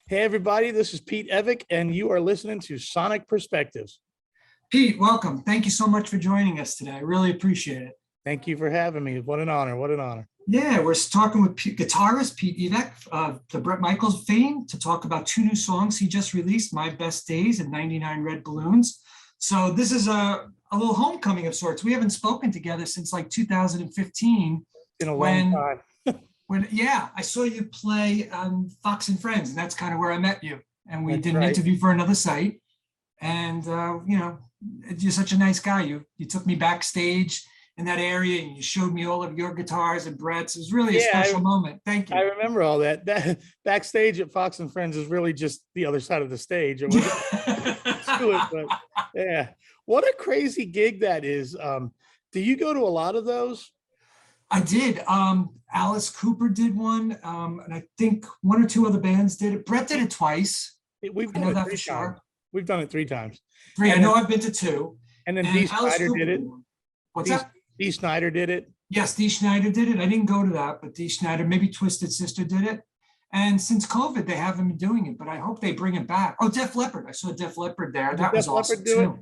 Hey, everybody, this is Pete Evick, and you are listening to Sonic Perspectives. Pete, welcome. Thank you so much for joining us today. I really appreciate it. Thank you for having me. What an honor. What an honor. Yeah, we're talking with guitarist Pete Evick, the Bret Michaels fame, to talk about two new songs he just released, My Best Days and 99 Red Balloons. So this is a little homecoming of sorts. We haven't spoken together since like 2015. In a long time. Yeah, I saw you play Fox and Friends, and that's kind of where I met you. And we did an right. interview for another site. And, you're such a nice guy. You took me backstage in that area and you showed me all of your guitars and Bret's. It was really a special moment. Thank you. I remember all that. That backstage at Fox and Friends is really just the other side of the stage. It wasn't but yeah, what a crazy gig that is. Do you go to a lot of those? I did. Alice Cooper did one, and I think one or two other bands did it. Bret did it twice. We've done it 3 times. We've done it 3 times. I know I've been to 2. And then Dee Snider did it. What's that? Dee Snider did it. Yes, Dee Snider did it. I didn't go to that, but Dee Snider, maybe Twisted Sister did it. And since COVID, they haven't been doing it, but I hope they bring it back. Oh, Def Leppard. I saw Def Leppard there. That was awesome too.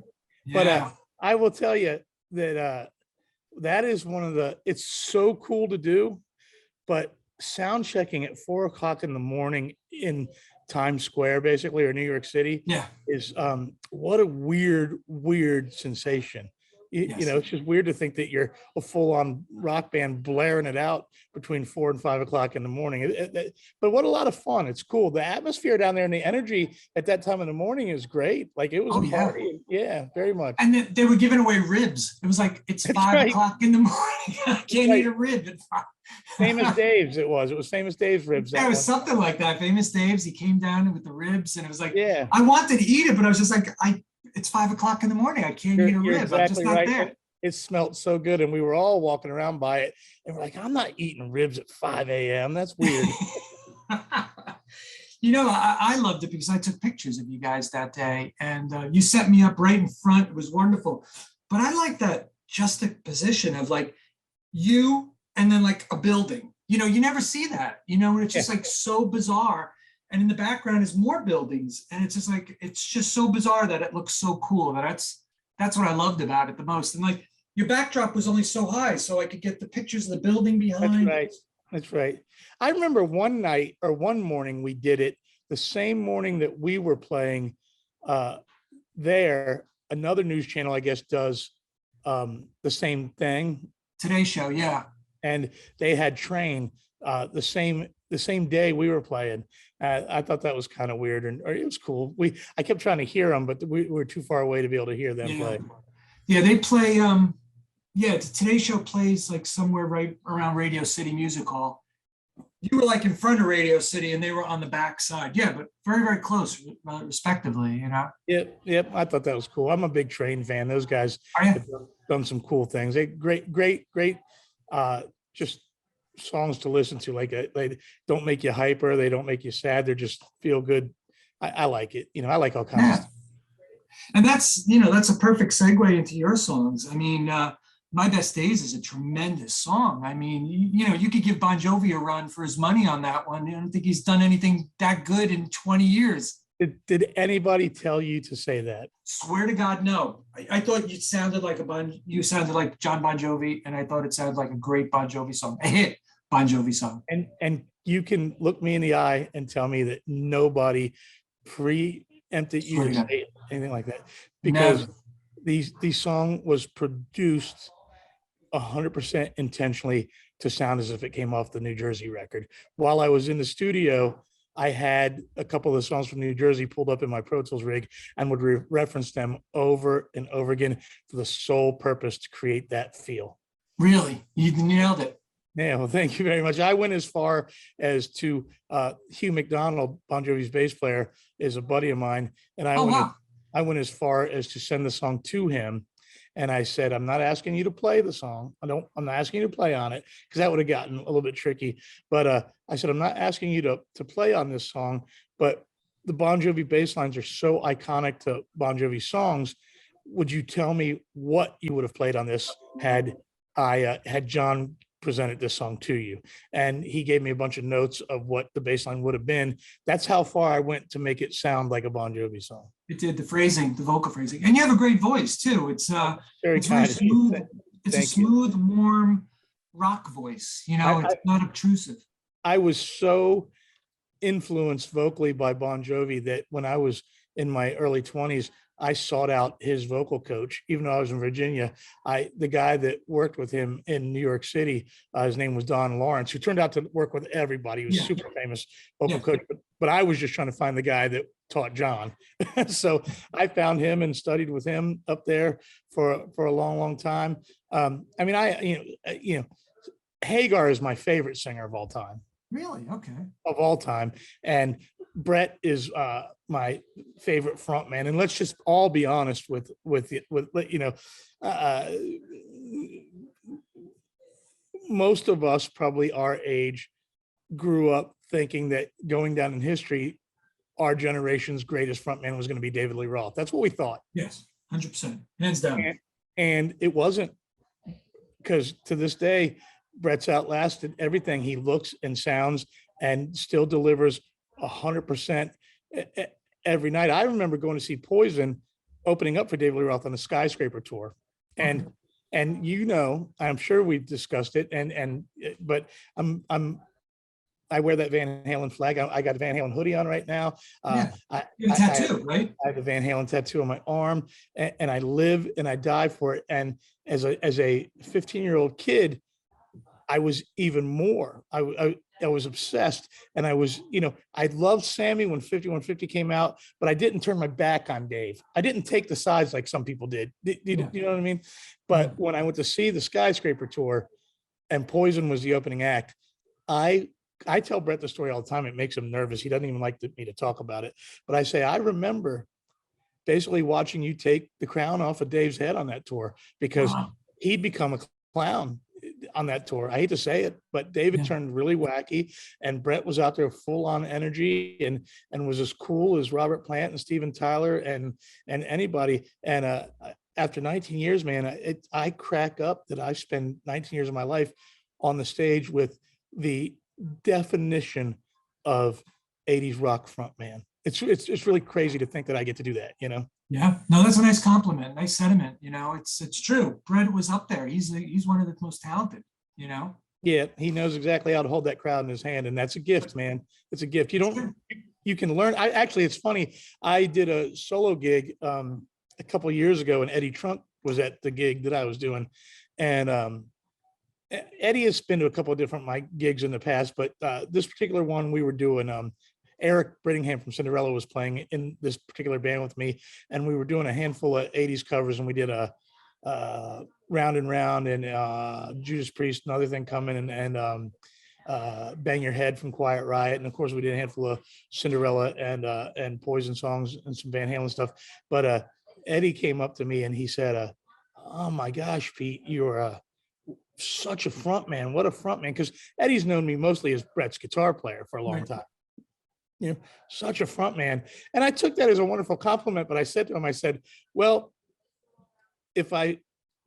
But I will tell you that that is one of the, it's so cool to do, but sound checking at 4 o'clock in the morning in Times Square, basically, or New York City, is what a weird sensation. You know, it's just weird to think that you're a full-on rock band blaring it out between 4 and 5 o'clock in the morning. But what a lot of fun. It's cool. The atmosphere down there and the energy at that time in the morning is great. Like it was a party. Yeah, very much. And they were giving away ribs. It was like, it's 5 o'clock in the morning. I can't eat a rib at 5. Famous Dave's it was Famous Dave's ribs. Yeah, it was something like that. Famous Dave's. He came down with the ribs and it was like, yeah, I wanted to eat it, but I was just like, it's 5 o'clock in the morning. I can't eat a rib. Exactly, I'm just not there. It smelled so good. And we were all walking around by it. And we're like, I'm not eating ribs at 5 a.m. That's weird. You know, I loved it because I took pictures of you guys that day. And you set me up right in front. It was wonderful. But I like that juxtaposition of like you and then like a building. You know, you never see that. You know, and it's just like so bizarre. And in the background is more buildings. And it's just like, it's just so bizarre that it looks so cool. That's what I loved about it the most. And like your backdrop was only so high, so I could get the pictures of the building behind. That's right. That's right. I remember one night or one morning we did it the same morning that we were playing there. Another news channel, I guess, does the same thing. Today Show, yeah. And they had Train the same day we were playing. I thought that was kind of weird, or it was cool. I kept trying to hear them, but we were too far away to be able to hear them play. Yeah, they play. The Today Show plays like somewhere right around Radio City Music Hall. You were like in front of Radio City, and they were on the back side. Yeah, but very, very close, respectively. You know. Yep. I thought that was cool. I'm a big Train fan. Those guys have done some cool things. They great. Just songs to listen to, like they don't make you hyper, they don't make you sad, they're just feel good. I like it. You know, I like all kinds of stuff. And that's a perfect segue into your songs. I mean, My Best Days is a tremendous song. I mean, you could give Bon Jovi a run for his money on that one. I don't think he's done anything that good in 20 years. Did anybody tell you to say that? Swear to God, no. I thought you sounded like John Bon Jovi, and I thought it sounded like a great Bon Jovi song, a hit Bon Jovi song. And you can look me in the eye and tell me that nobody preempted you to say anything like that, because the song was produced 100% intentionally to sound as if it came off the New Jersey record. While I was in the studio, I had a couple of the songs from New Jersey pulled up in my Pro Tools rig and would reference them over and over again for the sole purpose to create that feel. Really? You nailed it. Yeah, well, thank you very much. I went as far as to Hugh McDonald, Bon Jovi's bass player, is a buddy of mine. And I went as far as to send the song to him. And I said, I'm not asking you to play the song. I'm not asking you to play on it, because that would have gotten a little bit tricky. But I said, I'm not asking you to play on this song, but the Bon Jovi bass lines are so iconic to Bon Jovi songs. Would you tell me what you would have played on this had John presented this song to you. And he gave me a bunch of notes of what the bass line would have been. That's how far I went to make it sound like a Bon Jovi song. It did, the phrasing, the vocal phrasing. And you have a great voice too. It's Very it's very kind of you. smooth. It's a Thank you. smooth, warm rock voice. You know, it's not obtrusive. I was so influenced vocally by Bon Jovi that when I was in my early 20s, I sought out his vocal coach, even though I was in Virginia. The guy that worked with him in New York City, his name was Don Lawrence, who turned out to work with everybody. He was super famous vocal coach, but I was just trying to find the guy that taught John. So I found him and studied with him up there for a long, long time. I mean, Hagar is my favorite singer of all time. Really? Okay. Of all time. And Bret is my favorite frontman. And let's just all be honest with most of us, probably our age, grew up thinking that going down in history, our generation's greatest frontman was going to be David Lee Roth. That's what we thought. Yes, 100%. Hands down. And it wasn't, because to this day, Bret's outlasted everything. He looks and sounds and still delivers 100% every night. I remember going to see Poison opening up for David Lee Roth on the Skyscraper tour. And I'm sure we've discussed it. But I wear that Van Halen flag. I got a Van Halen hoodie on right now. You have a tattoo, right? I have a Van Halen tattoo on my arm, and I live and I die for it. And as a 15-year-old kid, I was even more. I was obsessed, and I was, I loved Sammy when 5150 came out, but I didn't turn my back on Dave. I didn't take the sides like some people did. You know what I mean? But when I went to see the Skyscraper tour, and Poison was the opening act, I tell Bret the story all the time. It makes him nervous. He doesn't even like me to talk about it. But I say, I remember basically watching you take the crown off of Dave's head on that tour, because he'd become a clown on that tour. I hate to say it, but David turned really wacky, and Bret was out there full on energy and was as cool as Robert Plant and Steven Tyler and anybody. And after 19 years, man, I crack up that I spend 19 years of my life on the stage with the definition of 80s rock frontman. It's really crazy to think that I get to do that, Yeah, no, that's a nice compliment, nice sentiment. It's true. Bret was up there. He's one of the most talented. Yeah, he knows exactly how to hold that crowd in his hand, and that's a gift, man. It's a gift. You can learn. It's funny. I did a solo gig a couple of years ago, and Eddie Trunk was at the gig that I was doing, and Eddie has been to a couple of different my gigs in the past, but this particular one we were doing. Eric Brittingham from Cinderella was playing in this particular band with me, and we were doing a handful of 80s covers, and we did a Round and Round and Judas Priest, Another Thing Coming, and Bang Your Head from Quiet Riot, and of course we did a handful of Cinderella and Poison songs and some Van Halen stuff. But Eddie came up to me and he said, "Oh my gosh, Pete, you're such a front man. What a front man!" Because Eddie's known me mostly as Bret's guitar player for a long time. Such a front man. And I took that as a wonderful compliment, but I said to him, I said, well, if I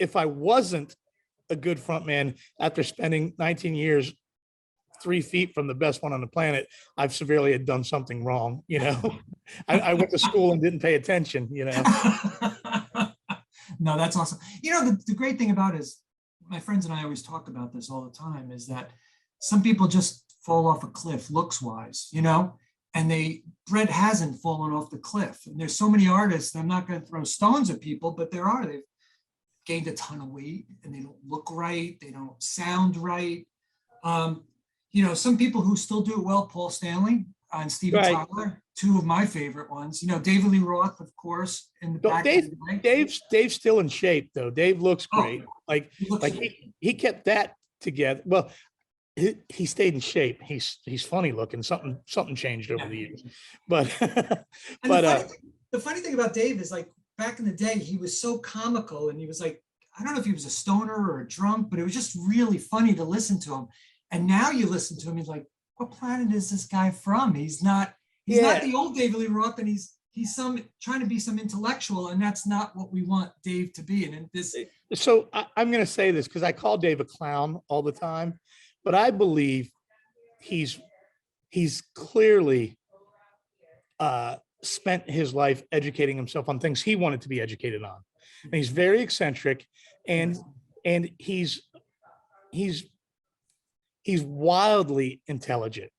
wasn't a good front man after spending 19 years 3 feet from the best one on the planet, I've severely had done something wrong. I went to school and didn't pay attention. No, that's awesome. The great thing about it is, my friends and I always talk about this all the time, is that some people just fall off a cliff looks wise, and Bret hasn't fallen off the cliff. And there's so many artists, I'm not going to throw stones at people, but they've gained a ton of weight and they don't look right. They don't sound right. Some people who still do it well, Paul Stanley and Steven Tyler, two of my favorite ones. David Lee Roth, of course, in the back. Dave's still in shape though. Dave looks great. He kept that together. Well, he stayed in shape. He's funny looking. Something changed over the years. But the funny thing about Dave is, like, back in the day, he was so comical, and he was like, I don't know if he was a stoner or a drunk, but it was just really funny to listen to him. And now you listen to him, he's like, what planet is this guy from? He's not the old David Lee Roth, and he's trying to be some intellectual, and that's not what we want Dave to be. And in this, So I'm going to say this because I call Dave a clown all the time, but I believe he's clearly spent his life educating himself on things he wanted to be educated on. And he's very eccentric, and he's wildly intelligent.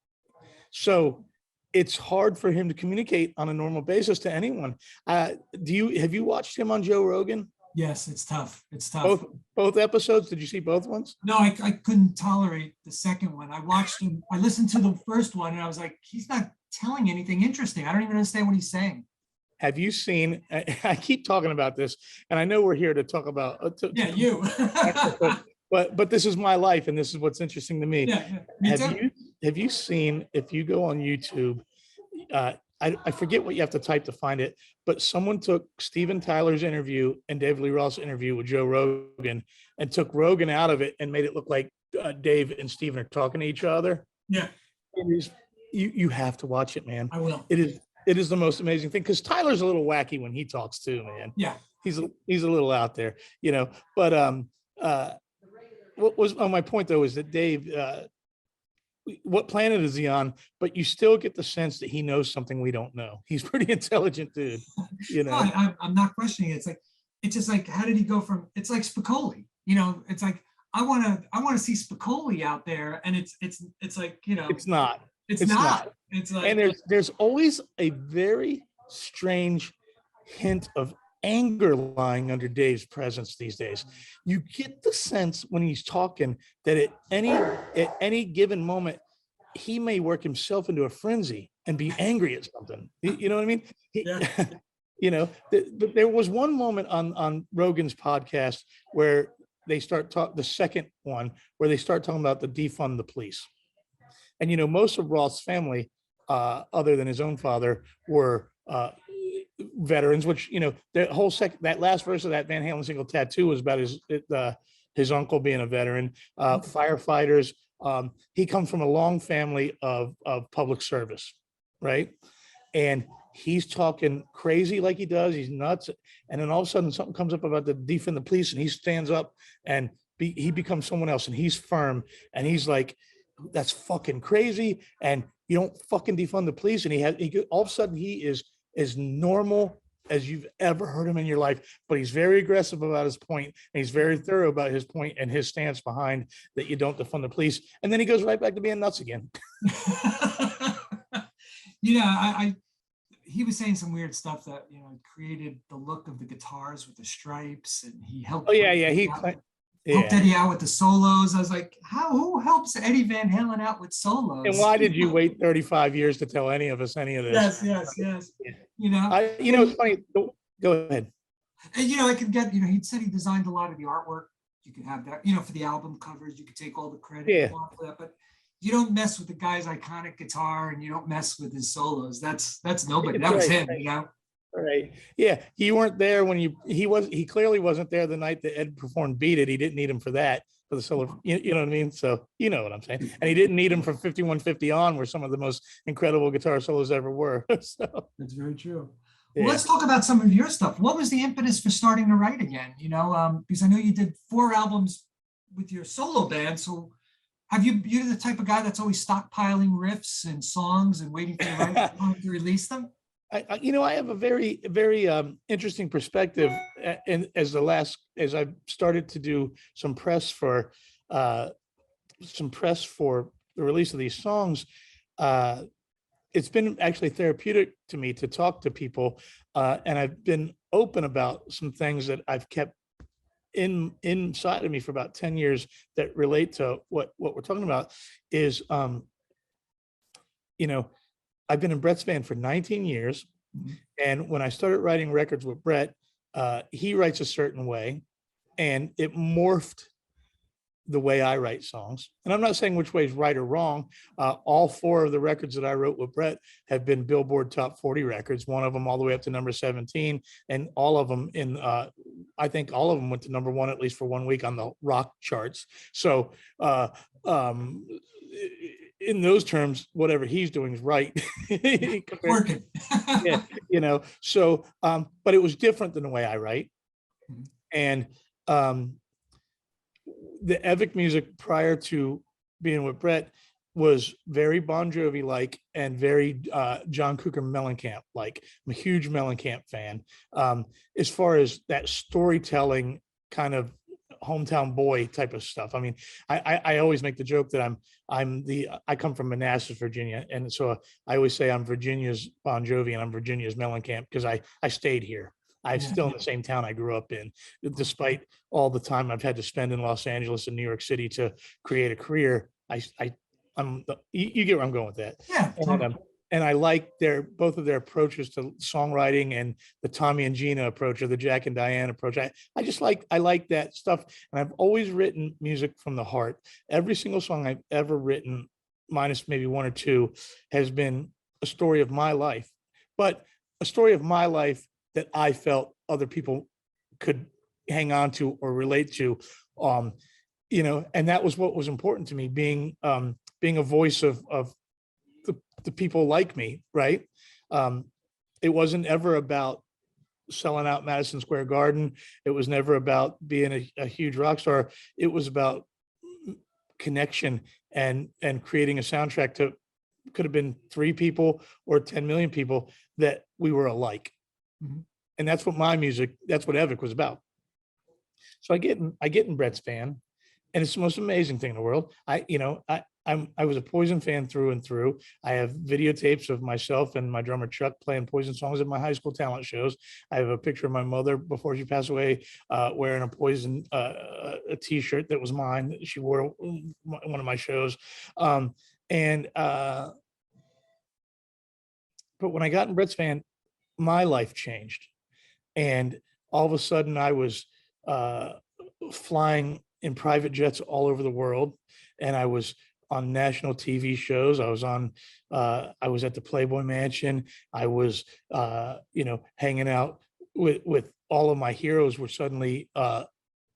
So it's hard for him to communicate on a normal basis to anyone. Have you watched him on Joe Rogan? yes, it's tough. It's tough. Both episodes? Did you see both ones? No, I couldn't tolerate the second one. I watched him. I listened to the first one, and I was like, he's not telling anything interesting. I don't even understand what he's saying. Have you seen? I keep talking about this, and I know we're here to talk about. You. but this is my life, and this is what's interesting to me. Yeah. Have you seen? If you go on YouTube, I forget what you have to type to find it, but someone took Steven Tyler's interview and David Lee Roth's interview with Joe Rogan and took Rogan out of it and made it look like Dave and Steven are talking to each other. Yeah. You have to watch it, man. I will. It is the most amazing thing, because Tyler's a little wacky when he talks too, man. Yeah. He's a little out there, but what was my point though is that Dave, what planet is he on? But you still get the sense that he knows something we don't know. He's pretty intelligent dude, No, I'm not questioning it. It's just like, how did he go from? It's like Spicoli. It's like I want to see Spicoli out there, and it's like it's not. It's not. It's like, and there's always a very strange hint of anger lying under Dave's presence these days. You get the sense when he's talking that at any given moment, he may work himself into a frenzy and be angry at something. You know what I mean? Yeah. But there was one moment on Rogan's podcast where they the second one, where they start talking about the defund the police. And, most of Roth's family, other than his own father, were veterans, which, the whole that last verse of that Van Halen single Tattoo was about his uncle being a veteran, firefighters. He comes from a long family of public service, right? And he's talking crazy like he does. He's nuts. And then all of a sudden something comes up about the defund the police, and he stands up and he becomes someone else, and he's firm, and he's like, that's fucking crazy, and you don't fucking defund the police. And all of a sudden he is as normal as you've ever heard him in your life, but he's very aggressive about his point, and he's very thorough about his point and his stance behind that you don't defund the police. And then he goes right back to being nuts again. He was saying some weird stuff that created the look of the guitars with the stripes, and he helped. Oh yeah, he helped Eddie out with the solos. I was like, who helps Eddie Van Halen out with solos? And why did you wait 35 years to tell any of us any of this? Yes. Yeah. It's funny. Go ahead. And I could get, he said he designed a lot of the artwork. You could have that, for the album covers, you could take all the credit. Yeah. For that, but you don't mess with the guy's iconic guitar, and you don't mess with his solos. That's nobody. That was him, Right. Yeah. You weren't there when he clearly wasn't there the night that Ed performed Beat It. He didn't need him for that, for the solo. You know what I mean? So you know what I'm saying. And he didn't need him from 5150 on, where some of the most incredible guitar solos ever were. So that's very true. Yeah. Well, let's talk about some of your stuff. What was the impetus for starting to write again? Because I know you did 4 albums with your solo band. So you're the type of guy that's always stockpiling riffs and songs and waiting for the right time to release them? I have a very, very interesting perspective, and as I've started to do some press for the release of these songs, it's been actually therapeutic to me to talk to people, and I've been open about some things that I've kept inside of me for about 10 years that relate to what we're talking about. Is I've been in Bret's band for 19 years. Mm-hmm. And when I started writing records with Bret, he writes a certain way, and it morphed the way I write songs. And I'm not saying which way is right or wrong. All 4 of the records that I wrote with Bret have been Billboard Top 40 records, one of them all the way up to number 17. And all of them I think all of them went to number 1, at least for 1 week, on the rock charts. So in those terms, whatever he's doing is right. Working. Yeah, so but it was different than the way I write. Mhm. And the Evick music prior to being with Bret was very Bon Jovi like and very John Cougar Mellencamp like. I'm a huge Mellencamp fan. As far as that storytelling kind of hometown boy type of stuff. I mean, I always make the joke that I come from Manassas, Virginia, and so I always say I'm Virginia's Bon Jovi and I'm Virginia's Mellencamp because I stayed here. I'm still in the same town I grew up in, despite all the time I've had to spend in Los Angeles and New York City to create a career. You get where I'm going with that. Yeah. And I like both of their approaches to songwriting and the Tommy and Gina approach or the Jack and Diane approach. I like that stuff. And I've always written music from the heart. Every single song I've ever written, minus maybe one or two, has been a story of my life, but a story of my life that I felt other people could hang on to or relate to. And that was what was important to me, being a voice of the people like me, right? It wasn't ever about selling out Madison Square Garden. It was never about being a huge rock star. It was about connection and creating a soundtrack to, could have been 3 people or 10 million people, that we were alike. Mhm. And that's what my music, that's what Evick was about. So I get in Bret's fan, and it's the most amazing thing in the world. I was a Poison fan through and through. I have videotapes of myself and my drummer Chuck playing Poison songs at my high school talent shows. I have a picture of my mother before she passed away, wearing a Poison a T-shirt that was mine that she wore one of my shows. But when I got in Bret's fan, my life changed, and all of a sudden I was flying in private jets all over the world, and I was on national TV shows. I was at the Playboy Mansion. I was, hanging out with all of my heroes were suddenly on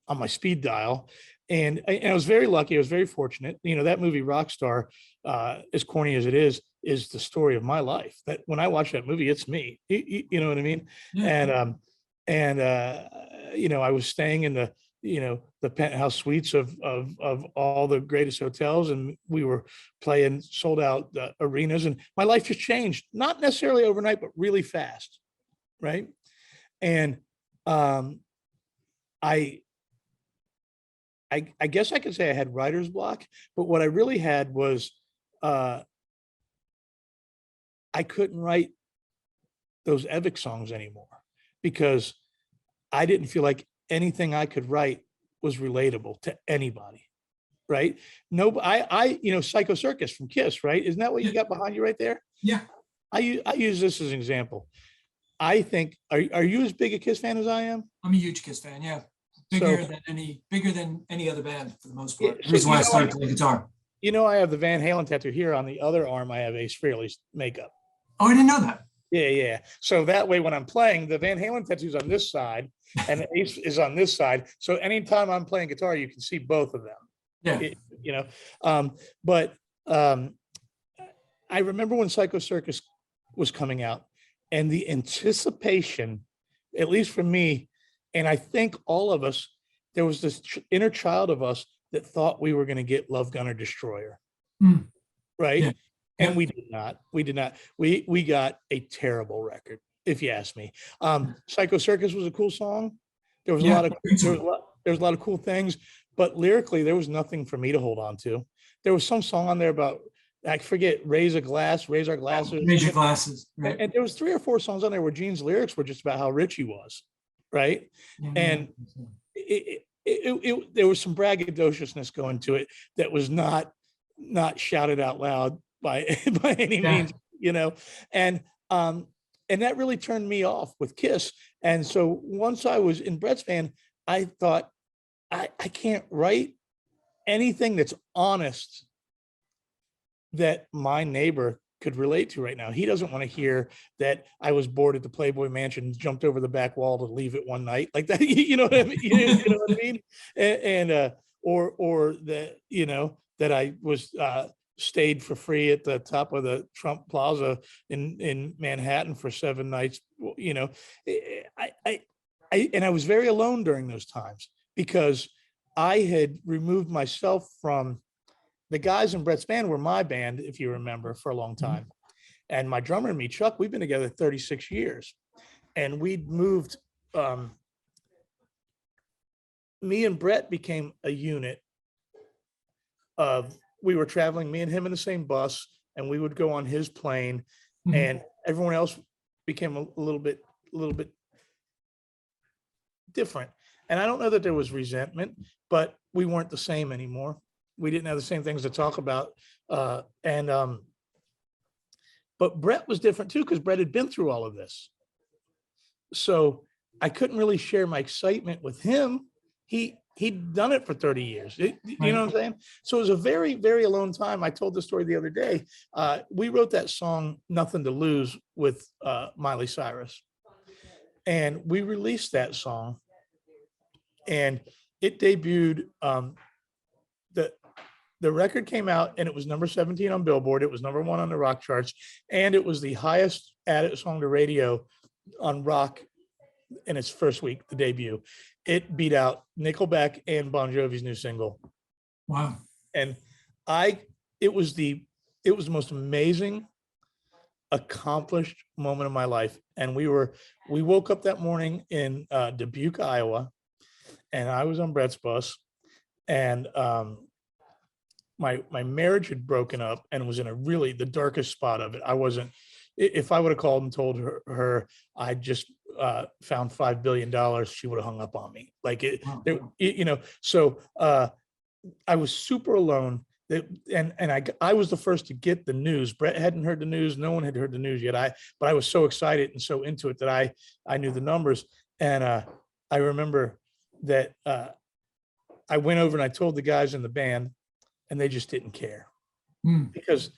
my speed dial. And I was very lucky. I was very fortunate. That movie Rockstar, as corny as it is the story of my life. That when I watch that movie, it's me. You know what I mean? Yeah. And I was staying in the penthouse suites of all the greatest hotels, and we were playing sold out arenas, and my life just changed, not necessarily overnight, but really fast. Right. And I guess I could say I had writer's block, but what I really had was I couldn't write those Evick songs anymore, because I didn't feel like anything I could write was relatable to anybody. Right. No, Psycho Circus from Kiss, right? Isn't that what you got behind you right there? Yeah. I use this as an example. I think, are you as big a Kiss fan as I am? I'm a huge Kiss fan. Yeah. Bigger than any other band for the most part. Yeah, The reason why I started playing guitar. I have the Van Halen tattoo here. On the other arm, I have Ace Frehley's makeup. Oh, I didn't know that. Yeah. So that way, when I'm playing, the Van Halen tattoo's on this side and Ace is on this side. So anytime I'm playing guitar, you can see both of them. Yeah. But I remember when Psycho Circus was coming out, and the anticipation, at least for me, and I think all of us, there was this inner child of us that thought we were going to get Love Gun or Destroyer. Mm. Right. Yeah. And we did not. We got a terrible record, if you ask me. Psycho Circus was a cool song. There was a lot of cool things, but lyrically there was nothing for me to hold on to. There was some song on there about, I forget, raise our glasses. Raise your glasses. Right. And there was 3 or 4 songs on there where Gene's lyrics were just about how rich he was. Right. Yeah. And there was some braggadociousness going to it that was not shouted out loud by any means, and that really turned me off with Kiss. And so once I was in Bret's fan, I thought, I can't write anything that's honest that my neighbor could relate to right now. He doesn't want to hear that I was bored at the Playboy Mansion, jumped over the back wall to leave it one night like that. You know what I mean? You know what I mean? And or that, that I was stayed for free at the top of the Trump Plaza in Manhattan for 7 nights. You know, and I was very alone during those times because I had removed myself from the guys in Bret's band were my band, if you remember, for a long time. And my drummer and me, Chuck, we've been together 36 years. And we'd moved, me and Bret became a unit of, we were traveling, me and him in the same bus, and we would go on his plane, and everyone else became a little bit different. And I don't know that there was resentment, but we weren't the same anymore. We didn't have the same things to talk about. But Bret was different too, because Bret had been through all of this. So I couldn't really share my excitement with him. He'd done it for 30 years. You know what I'm saying? So it was a very, very alone time. I told the story the other day. We wrote that song, Nothing to Lose, with Miley Cyrus. And we released that song. And it debuted, the record came out and it was number 17 on Billboard. It was number 1 on the rock charts. And it was the highest added song to radio on rock in its first week, the debut. It beat out Nickelback and Bon Jovi's new single. Wow. And it was the most amazing, accomplished moment of my life. And we woke up that morning in Dubuque, Iowa, and I was on Bret's bus, and my marriage had broken up and was in the darkest spot of it. If I would have called and told her I just found $5 billion, she would have hung up on me. So I was super alone. And I was the first to get the news. Bret hadn't heard the news. No one had heard the news yet. But I was so excited and so into it that I knew the numbers. And I remember that I went over and I told the guys in the band, and they just didn't care because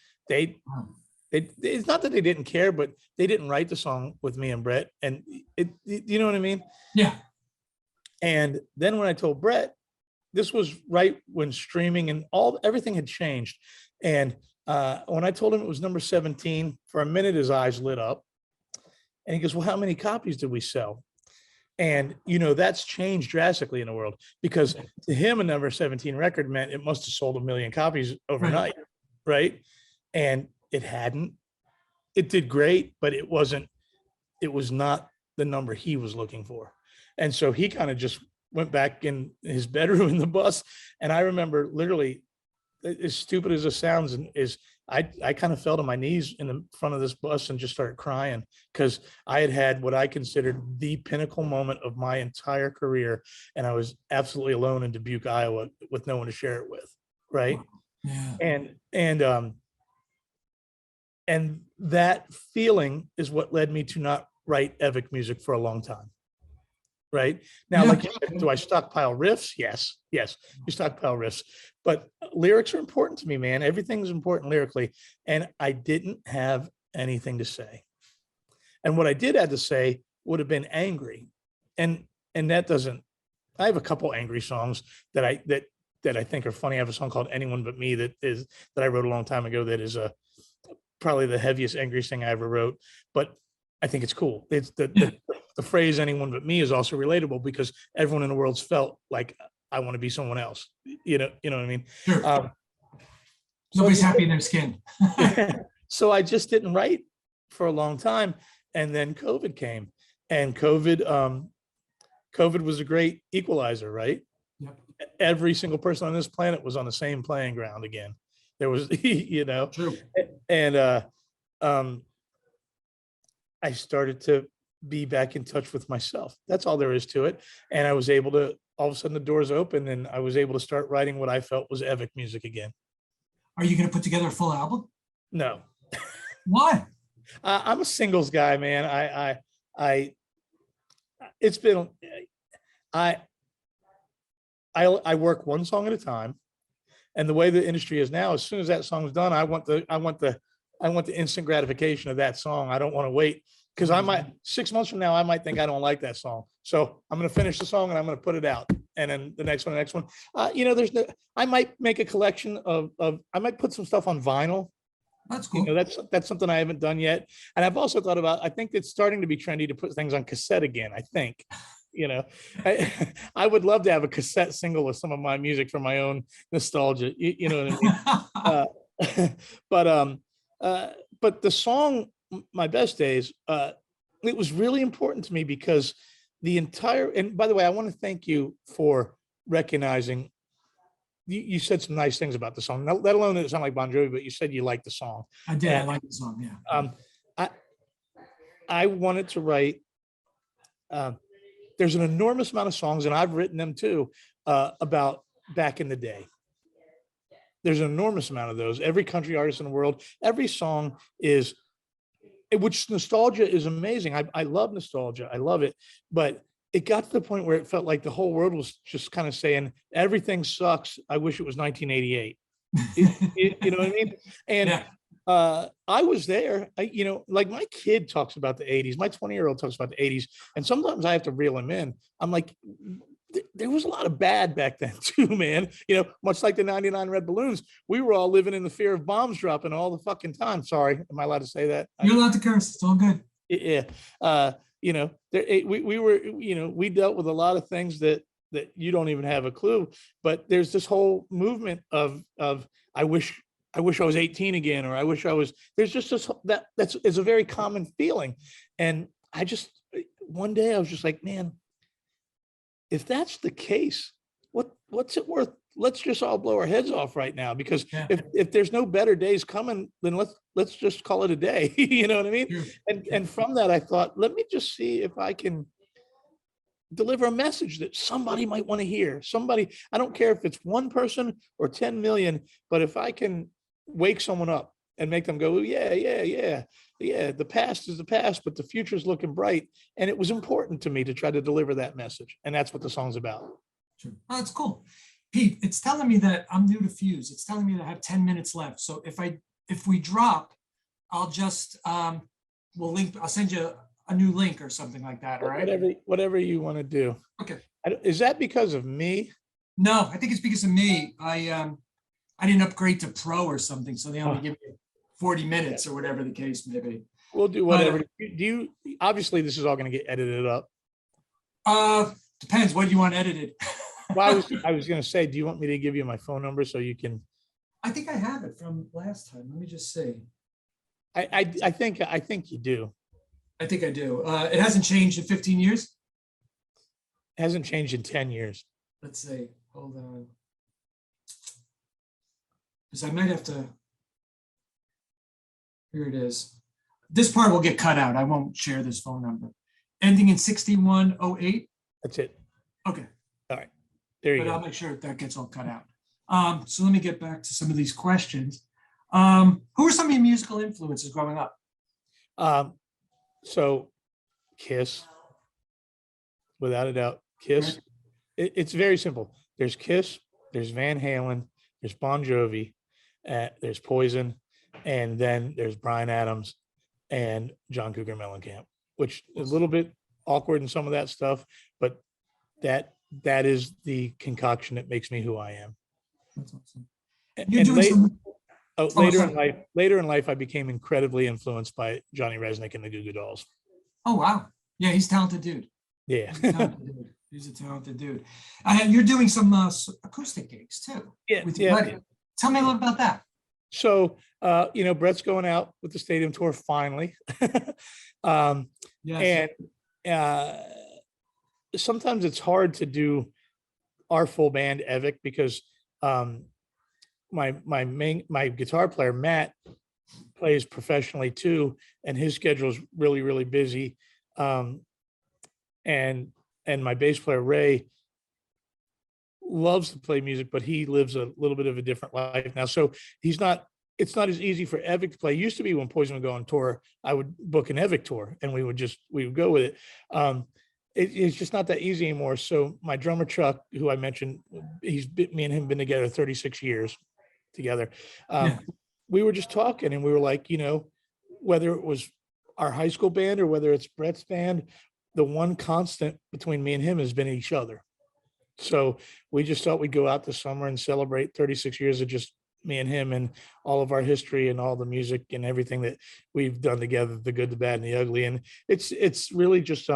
it's not that they didn't care, but they didn't write the song with me and Bret. And you know what I mean? Yeah. And then when I told Bret, this was right when streaming and everything had changed. And when I told him it was number 17, for a minute, his eyes lit up and he goes, well, how many copies did we sell? And, that's changed drastically in the world, because to him, a number 17 record meant it must have sold 1 million copies overnight. Right. And it hadn't. It did great, but it was not the number he was looking for. And so he kind of just went back in his bedroom in the bus. And I remember, literally, as stupid as it sounds, I kind of fell to my knees in the front of this bus and just started crying, because I had what I considered the pinnacle moment of my entire career. And I was absolutely alone in Dubuque, Iowa, with no one to share it with. Right. Yeah. And that feeling is what led me to not write Evick music for a long time. Right now, like you said, do I stockpile riffs? Yes, you stockpile riffs, but lyrics are important to me, man. Everything's important lyrically, and I didn't have anything to say. And what I did have to say would have been angry, and that doesn't. I have a couple angry songs that I think are funny. I have a song called "Anyone But Me" that I wrote a long time ago. That is probably the heaviest, angriest thing I ever wrote, but I think it's cool. It's the phrase "anyone but me" is also relatable, because everyone in the world's felt like I want to be someone else. You know what I mean? Sure. Nobody's happy in their skin. So I just didn't write for a long time. And then COVID came, and COVID was a great equalizer, right? Yep. Every single person on this planet was on the same playing ground again. There was, True. And I started to be back in touch with myself. That's all there is to it. And I was able to, all of a sudden the doors opened, and I was able to start writing what I felt was Evick music again. Are you going to put together a full album? No. Why? I'm a singles guy, man. I work one song at a time. And the way the industry is now, as soon as that song's done, I want the instant gratification of that song. I don't want to wait, because 6 months from now, I might think I don't like that song. So I'm going to finish the song and I'm going to put it out. and then the next one, the next one. There's no, I might make a collection of I might put some stuff on vinyl. That's cool. That's something I haven't done yet. And I've also thought about, I think it's starting to be trendy to put things on cassette again, I think. I would love to have a cassette single with some of my music for my own nostalgia. You know what I mean? But the song My Best Days, it was really important to me because and by the way, I want to thank you for recognizing, you said some nice things about the song, let alone that it sounded like Bon Jovi, but you said you liked the song. I did. I like the song. Yeah. I wanted to write, there's an enormous amount of songs, and I've written them too, about back in the day. There's an enormous amount of those. Every country artist in the world, every song is, which nostalgia is amazing. I love nostalgia. I love it. But it got to the point where it felt like the whole world was just kind of saying, everything sucks. I wish it was 1988. You know what I mean? And yeah. I was there, like my kid talks about the 80s. My 20-year-old talks about the 80s. And sometimes I have to reel him in. I'm like, there was a lot of bad back then too, man. Much like the 99 red balloons, we were all living in the fear of bombs dropping all the fucking time. Sorry, am I allowed to say that? You're allowed to curse. It's all good. Yeah. We dealt with a lot of things that you don't even have a clue, but there's this whole movement of I wish I was 18 again, or I wish I was, there's just this, it's a very common feeling. And one day I was just like, man, if that's the case, what's it worth? Let's just all blow our heads off right now, because if there's no better days coming, then let's just call it a day. You know what I mean? Sure. And from that, I thought, let me just see if I can deliver a message that somebody might want to hear. Somebody, I don't care if it's one person or 10 million, but if I can wake someone up and make them go, yeah, the past is the past, but the future is looking bright. And it was important to me to try to deliver that message. And that's what the song's about. Sure. Oh, that's cool. Pete, it's telling me that I'm new to Fuse. It's telling me that I have 10 minutes left. So if we drop, I'll just, we'll link, I'll send you a new link or something like that. All right. Whatever you want to do. Okay. Is that because of me? No, I think it's because of me. I didn't upgrade to pro or something. So they only give me 40 minutes or whatever the case may be. We'll do whatever. Do you, obviously this is all going to get edited up. Depends what you want edited. Well, I was going to say, do you want me to give you my phone number so you can? I think I have it from last time. Let me just see. I think you do. I think I do. It hasn't changed in 15 years. It hasn't changed in 10 years. Let's see. Hold on. Because I might have to. Here it is. This part will get cut out. I won't share this phone number. Ending in 6108. That's it. Okay. All right. There you go. But I'll make sure that gets all cut out. So let me get back to some of these questions. Who are some of your musical influences growing up? So Kiss, without a doubt, Kiss. Right. It's very simple. There's Kiss, there's Van Halen, there's Bon Jovi, there's Poison, and then there's Bryan Adams and John Cougar Mellencamp, which is a little bit awkward in some of that stuff, but that is the concoction that makes me who I am. That's awesome. Later in life, I became incredibly influenced by Johnny Resnick and the Goo Goo Dolls. Oh, wow. Yeah, he's a talented dude. Yeah. He's a talented dude. You're doing some acoustic gigs too. Yeah. With your buddy. Tell me a little about that. So, Bret's going out with the stadium tour finally. Yes. And sometimes it's hard to do our full band Evick because my guitar player Matt plays professionally too, and his schedule is really, really busy. And my bass player Ray loves to play music, but he lives a little bit of a different life now. So it's not as easy for Evick to play. It used to be when Poison would go on tour, I would book an Evick tour and we would go with it. It's just not that easy anymore. So my drummer Chuck, who I mentioned, me and him been together 36 years together. We were just talking and we were like, whether it was our high school band or whether it's Bret's band, the one constant between me and him has been each other. So we just thought we'd go out this summer and celebrate 36 years of just me and him and all of our history and all the music and everything that we've done together, the good, the bad, and the ugly. And it's really just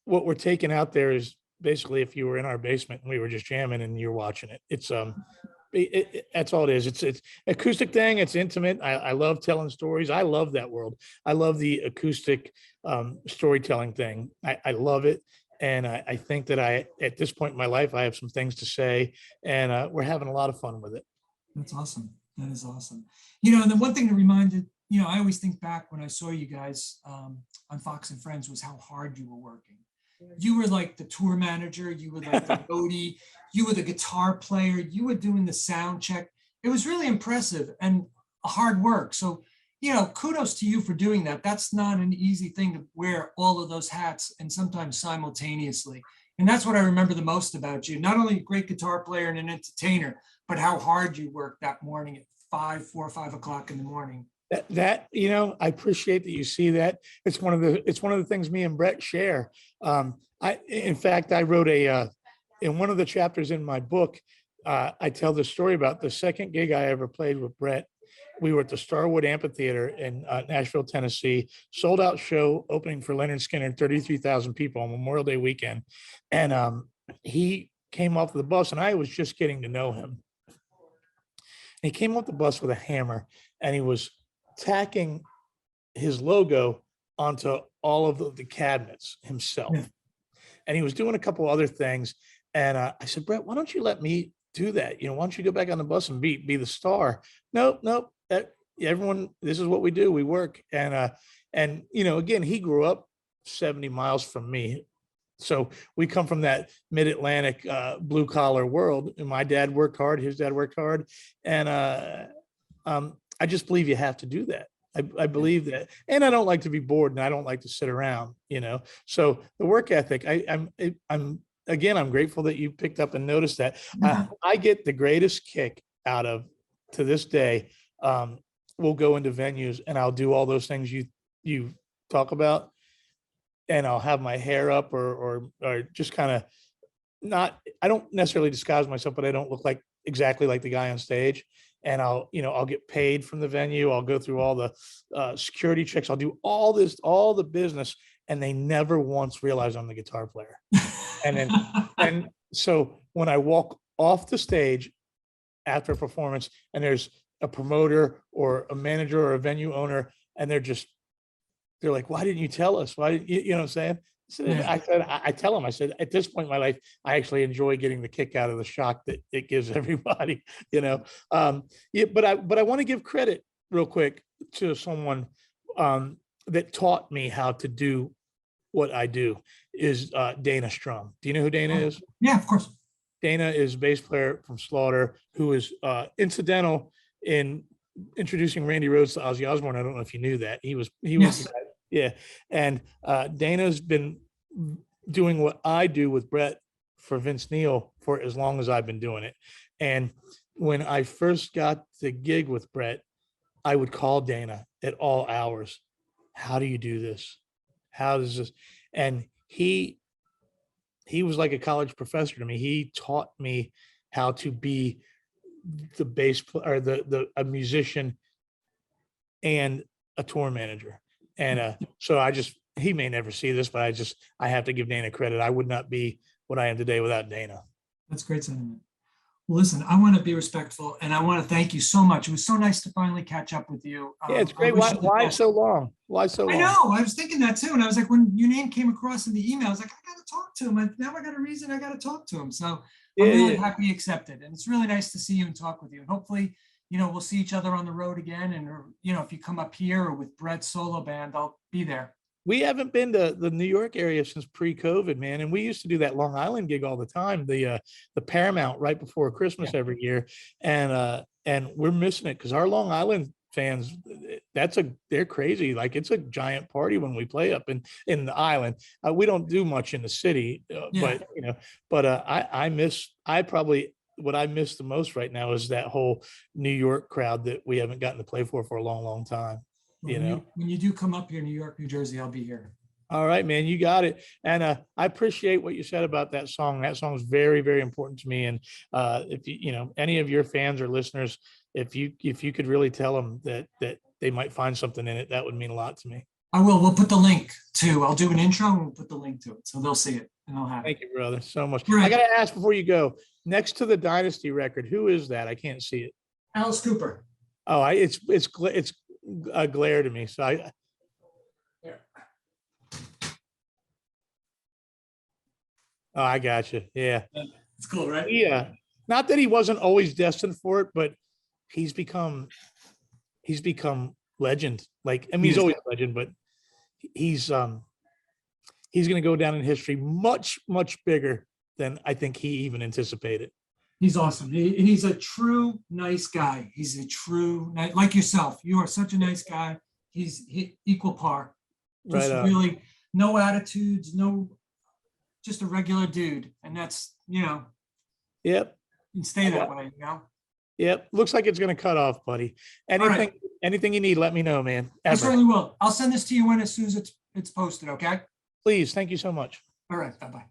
what we're taking out there is basically if you were in our basement and we were just jamming and you're watching it. That's all it is. It's acoustic thing. It's intimate. I love telling stories. I love that world. I love the acoustic storytelling thing. I love it. And I think that at this point in my life, I have some things to say, and we're having a lot of fun with it. That's awesome. That is awesome. You know, and the one thing that reminded, you know, I always think back when I saw you guys on Fox and Friends was how hard you were working. You were like the tour manager, you were like the roadie, you were the guitar player, you were doing the sound check. It was really impressive and hard work. So, you know, kudos to you for doing that. That's not an easy thing to wear all of those hats and sometimes simultaneously. And that's what I remember the most about you. Not only a great guitar player and an entertainer, but how hard you worked that morning at 4 or 5 o'clock in the morning. That you know, I appreciate that you see that. It's one of the things me and Bret share. In fact, I wrote in one of the chapters in my book, I tell the story about the second gig I ever played with Bret. We were at the Starwood Amphitheater in Nashville, Tennessee, sold out show opening for Leonard Skinner, 33,000 people on Memorial Day weekend. And he came off the bus and I was just getting to know him. And he came off the bus with a hammer and he was tacking his logo onto all of the cabinets himself. Yeah. And he was doing a couple other things. And I said, Bret, why don't you let me do that? You know, why don't you go back on the bus and be the star? Nope. Everyone, this is what we do. We work. And you know, again, he grew up 70 miles from me. So we come from that mid-Atlantic blue collar world. And my dad worked hard. His dad worked hard. And I just believe you have to do that. I believe that. And I don't like to be bored and I don't like to sit around, you know? So the work ethic, I'm grateful that you picked up and noticed that. I get the greatest kick out of, to this day, we'll go into venues and I'll do all those things you talk about. And I'll have my hair up or just kind of not, I don't necessarily disguise myself, but I don't look like exactly like the guy on stage. And I'll get paid from the venue. I'll go through all the security checks. I'll do all the business. And they never once realize I'm the guitar player. And so when I walk off the stage after a performance and there's a promoter or a manager or a venue owner, and they're like, why didn't you tell us? Why didn't you know what I'm saying? So I tell them, I said, at this point in my life, I actually enjoy getting the kick out of the shock that it gives everybody, you know? But I want to give credit real quick to someone that taught me how to do what I do is Dana Strum. Do you know who Dana is? Yeah, of course. Dana is bass player from Slaughter, who is incidental in introducing Randy Rhoads to Ozzy Osbourne. I don't know if you knew that. He was yeah. And Dana's been doing what I do with Bret for Vince Neil for as long as I've been doing it. And when I first got the gig with Bret, I would call Dana at all hours. How do you do this? How does this? And he was like a college professor to me. He taught me how to be the bass player, a musician and a tour manager. And so he may never see this, but I have to give Dana credit. I would not be what I am today without Dana. That's great sentiment. Well, listen, I want to be respectful and I want to thank you so much. It was so nice to finally catch up with you. Yeah, it's great. Why so long? Why so long? I know. I was thinking that too. And I was like, when your name came across in the email, I was like, I got to talk to him. Now I got a reason I got to talk to him. So I'm really happy he accepted. And it's really nice to see you and talk with you. And hopefully, you know, we'll see each other on the road again. And, you know, if you come up here or with Bret's solo band, I'll be there. We haven't been to the New York area since pre-COVID, man. And we used to do that Long Island gig all the time, the Paramount right before Christmas every year. And we're missing it because our Long Island fans, they're crazy. Like it's a giant party when we play up in the island. We don't do much in the city, but what I miss the most right now is that whole New York crowd that we haven't gotten to play for a long, long time. Well, when you do come up here, New York, New Jersey, I'll be here. All right, man, you got it. And I appreciate what you said about that song. That song is very, very important to me. And if you know, any of your fans or listeners, if you could really tell them that they might find something in it, that would mean a lot to me. I will. We'll put the link too. I'll do an intro and we'll put the link to it. So they'll see it and they'll have it. Thank you, brother, so much. Right. I got to ask before you go, next to the Dynasty record, who is that? I can't see it. Alice Cooper. Oh, it's a glare to me. So oh, I got you. Yeah. It's cool, right? Yeah. Not that he wasn't always destined for it, but he's become legend. Like, I mean, he's always a legend, but he's going to go down in history much, much bigger than I think he even anticipated. He's awesome. He's a true nice guy. He's a true, like yourself. You are such a nice guy. He's equal par. Just really no attitudes, just a regular dude. And that's, you know. Yep. And stay that way, you know. Yep. Looks like it's going to cut off, buddy. Anything you need, let me know, man. I certainly will. I'll send this to you as soon as it's posted, okay? Please. Thank you so much. All right. Bye-bye.